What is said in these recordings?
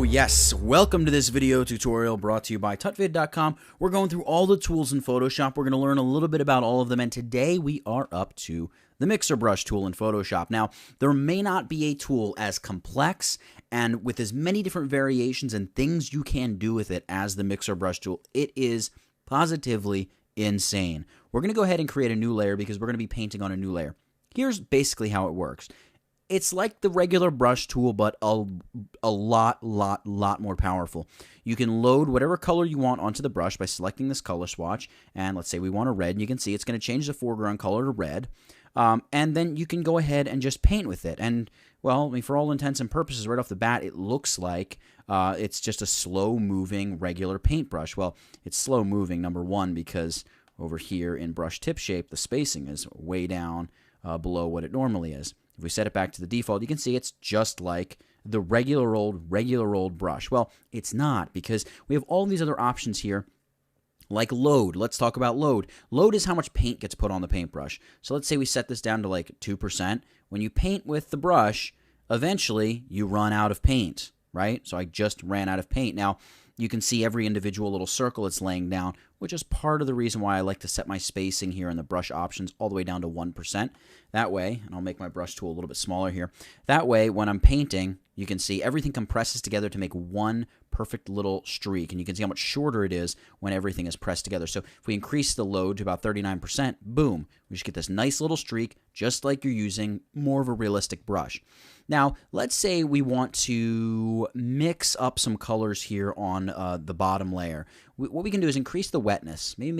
yes, welcome to this video tutorial brought to you by tutvid.com. We're going through all the tools in Photoshop. We're going to learn a little bit about all of them, and today we are up to the MixerBrush tool in Photoshop. Now, there may not be a tool as complex and with as many different variations and things you can do with it as the MixerBrush tool. It is positively insane. We're going to go ahead and create a new layer because we're going to be painting on a new layer. Here's basically how it works. It's like the regular brush tool, but a lot more powerful. You can load whatever color you want onto the brush by selecting this color swatch, and let's say we want a red, and you can see it's going to change the foreground color to red, and then you can go ahead and just paint with it. And, well, I mean, for all intents and purposes, right off the bat, it looks like it's just a slow-moving regular paintbrush. Well, it's slow-moving, number one, because over here in brush tip shape, the spacing is way down below what it normally is. If we set it back to the default, you can see it's just like the regular old brush. Well, it's not, because we have all these other options here, like load. Let's talk about load. Load is how much paint gets put on the paintbrush. So let's say we set this down to like 2%. When you paint with the brush, eventually you run out of paint, right? So I just ran out of paint. Now, you can see every individual little circle it's laying down, which is part of the reason why I like to set my spacing here in the brush options all the way down to 1%. That way, and I'll make my brush tool a little bit smaller here, that way when I'm painting, you can see everything compresses together to make one perfect little streak, and you can see how much shorter it is when everything is pressed together. So if we increase the load to about 39%, boom, we just get this nice little streak, just like you're using more of a realistic brush. Now, let's say we want to mix up some colors here on the bottom layer. What we can do is increase the wetness. Maybe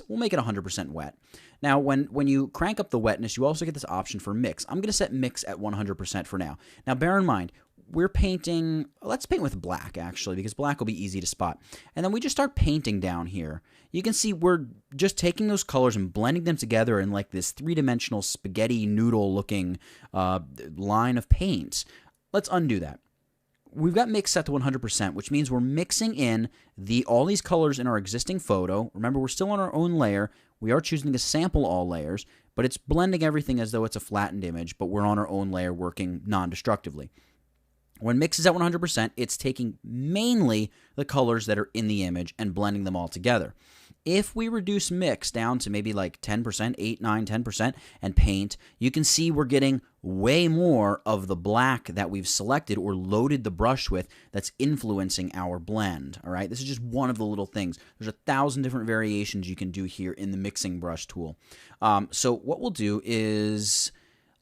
we'll make it 100% wet. Now, when you crank up the wetness, you also get this option for mix. I'm going to set mix at 100% for now. Now, bear in mind, we're painting, let's paint with black, actually, because black will be easy to spot. And then we just start painting down here. You can see we're just taking those colors and blending them together in like this three-dimensional spaghetti noodle-looking line of paint. Let's undo that. We've got mix set to 100%, which means we're mixing in all these colors in our existing photo. Remember, we're still on our own layer. We are choosing to sample all layers, but it's blending everything as though it's a flattened image, but we're on our own layer working non-destructively. When mix is at 100%, it's taking mainly the colors that are in the image and blending them all together. If we reduce mix down to maybe like 10%, 8, 9, 10%, and paint, you can see we're getting way more of the black that we've selected or loaded the brush with that's influencing our blend, all right? This is just one of the little things. There's 1,000 different variations you can do here in the mixing brush tool. So what we'll do is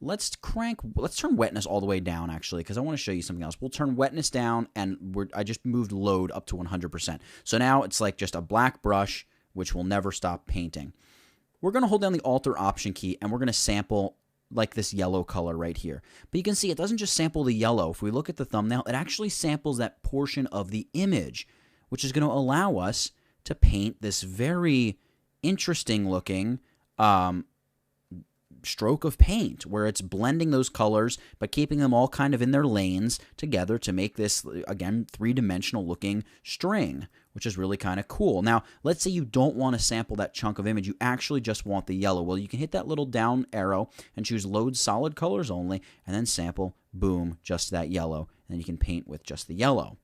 let's turn wetness all the way down, actually, because I want to show you something else. We'll turn wetness down, and I just moved load up to 100%. So now it's like just a black brush, which will never stop painting. We're going to hold down the Alt or Option key, and we're going to sample like this yellow color right here. But you can see it doesn't just sample the yellow. If we look at the thumbnail, it actually samples that portion of the image, which is going to allow us to paint this very interesting looking stroke of paint where it's blending those colors but keeping them all kind of in their lanes together to make this, again, three-dimensional looking string, which is really kind of cool. Now, let's say you don't want to sample that chunk of image. You actually just want the yellow. Well, you can hit that little down arrow and choose Load Solid Colors Only, and then sample, boom, just that yellow. And then you can paint with just the yellow.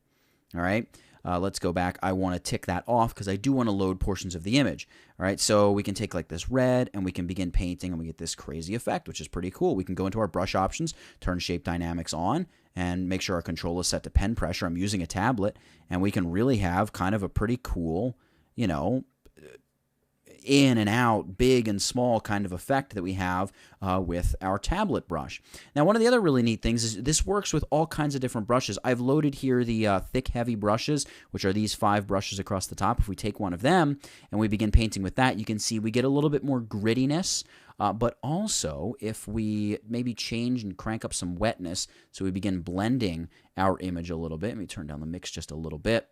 All right? Let's go back. I want to tick that off because I do want to load portions of the image. All right, so we can take like this red and we can begin painting and we get this crazy effect, which is pretty cool. We can go into our brush options, turn shape dynamics on, and make sure our control is set to pen pressure. I'm using a tablet, and we can really have kind of a pretty cool, you know, in and out, big and small kind of effect that we have with our tablet brush. Now, one of the other really neat things is this works with all kinds of different brushes. I've loaded here the thick, heavy brushes, which are these 5 brushes across the top. If we take one of them and we begin painting with that, you can see we get a little bit more grittiness, but also if we maybe change and crank up some wetness, so we begin blending our image a little bit. Let me turn down the mix just a little bit.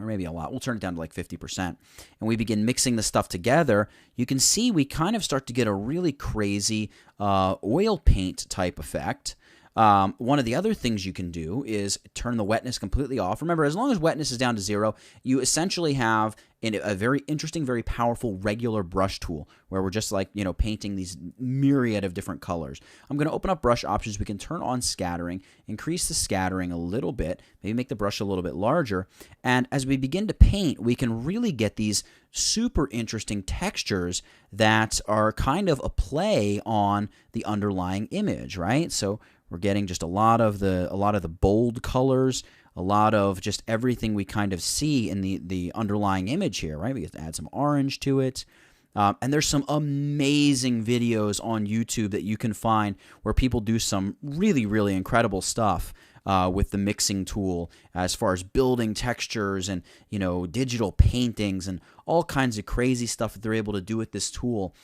Or maybe a lot. We'll turn it down to like 50%. And we begin mixing the stuff together. You can see we kind of start to get a really crazy oil paint type effect. One of the other things you can do is turn the wetness completely off. Remember, as long as wetness is down to 0, you essentially have a very interesting, very powerful regular brush tool where we're just like, painting these myriad of different colors. I'm going to open up brush options. We can turn on scattering, increase the scattering a little bit, maybe make the brush a little bit larger. And as we begin to paint, we can really get these super interesting textures that are kind of a play on the underlying image, right? So we're getting just a lot of the bold colors, a lot of just everything we kind of see in the underlying image here, right? We get to add some orange to it. And there's some amazing videos on YouTube that you can find where people do some really, really incredible stuff with the mixing tool as far as building textures and, digital paintings and all kinds of crazy stuff that they're able to do with this tool.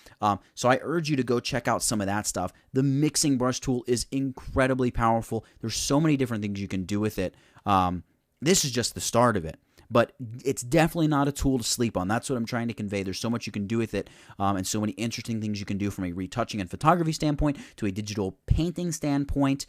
So I urge you to go check out some of that stuff. The mixing brush tool is incredibly powerful. There's so many different things you can do with it. This is just the start of it. But it's definitely not a tool to sleep on. That's what I'm trying to convey. There's so much you can do with it, and so many interesting things you can do from a retouching and photography standpoint to a digital painting standpoint,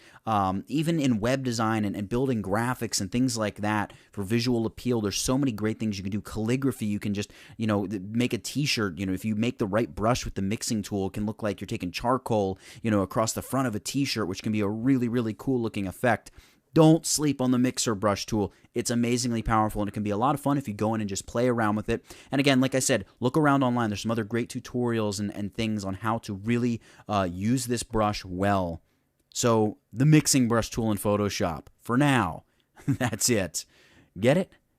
even in web design and building graphics and things like that for visual appeal. There's so many great things you can do. Calligraphy, you can just, make a t-shirt. If you make the right brush with the mixing tool, it can look like you're taking charcoal, across the front of a t-shirt, which can be a really, really cool looking effect. Don't sleep on the MixerBrush tool. It's amazingly powerful, and it can be a lot of fun if you go in and just play around with it. And again, like I said, look around online. There's some other great tutorials and things on how to really use this brush well. So, the mixing brush tool in Photoshop. For now, that's it. Get it?